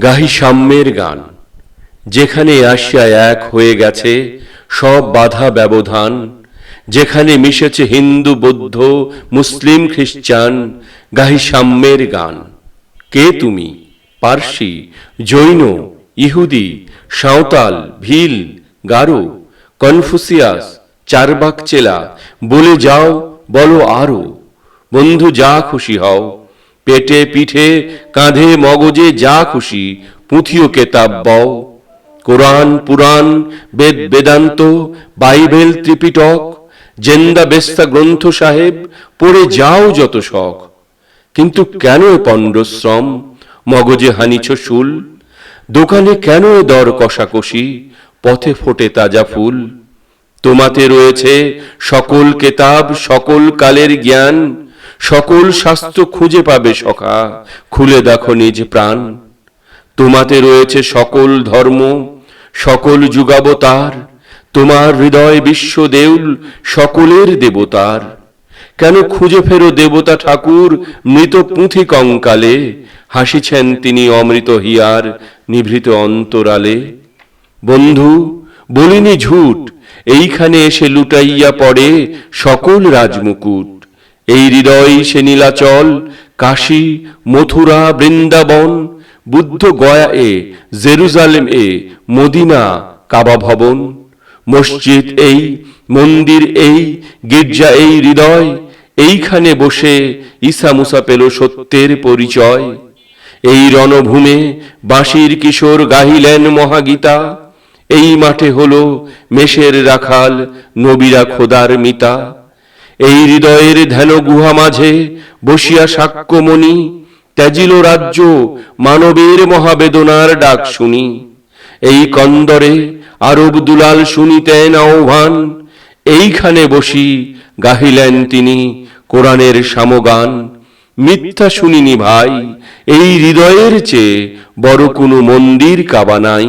গাহি সাম্যের গান, যেখানে আসিয়া এক হয়ে গেছে সব বাধা ব্যবধান, যেখানে মিশেছে হিন্দু বৌদ্ধ মুসলিম খ্রিস্টান। গাহি সাম্যের গান। কে তুমি? পার্সি, জৈন, ইহুদি, সাঁওতাল, ভিল, গারো, কনফুসিয়াস, চারবাক চেলা, বলে যাও, বলো আরো। বন্ধু যা খুশি হও, পেটে পিঠে কাঁধে মগজে যা খুশি পুঁথি ও কেতাব বও। কোরআন পুরাণ বেদ বেদান্ত বাইবেল ত্রিপিটক জেন্দা বেস্তা গ্রন্থ সাহেব পড়ে যাও যত শখ। কিন্তু কেন এ পণ্ডশ্রম, মগজে হানিছ শুল? দোকানে কেন এ দর কষাকষি, পথে ফোটে তাজা ফুল? তোমাতে রয়েছে সকল কেতাব সকল কালের জ্ঞান, সকল শাস্ত্র খুঁজে পাবে সখা, খুলে দেখো নিজ প্রাণ। তোমাতে রয়েছে সকল ধর্ম সকল যুগাবতার, তোমার হৃদয় বিশ্ব দেউল সকলের দেবতার। কেন খুঁজে ফেরো দেবতা ঠাকুর মৃত পুঁথি কঙ্কালে, হাসিছেন তিনি অমৃত হিয়ার নিভৃত অন্তরালে। বন্ধু বলিনি ঝুট, এইখানে এসে লুটাইয়া পড়ে সকল রাজমুকুট। এই হৃদয় সে নীলাচল, কাশী মথুরা বৃন্দাবন, বুদ্ধ গয়া এ জেরুজালেম এ মদিনা কাবা ভবন। মসজিদ এই, মন্দির এই, গির্জা এই হৃদয়, এইখানে বসে ঈসা মুসা পেল সত্যের পরিচয়। এই রণভূমে বাঁশির কিশোর গাহিলেন মহাগীতা, এই মাঠে হলো মেষের রাখাল নবীরা খোদার মিতা। এই হৃদয়ের ধ্যান গুহা মাঝে বসিয়া সাক্ষ্যমণি, ত্যাজিল রাজ্য মানবের মহাবেদনার ডাক শুনি। এই কন্দরে আরব দুলাল শুনিতেন আহ্বান, এইখানে বসি গাহিলেন তিনি কোরআনের সামগান। মিথ্যা শুনিনি ভাই, এই হৃদয়ের চেয়ে বড় কোনো মন্দির কাবা নাই।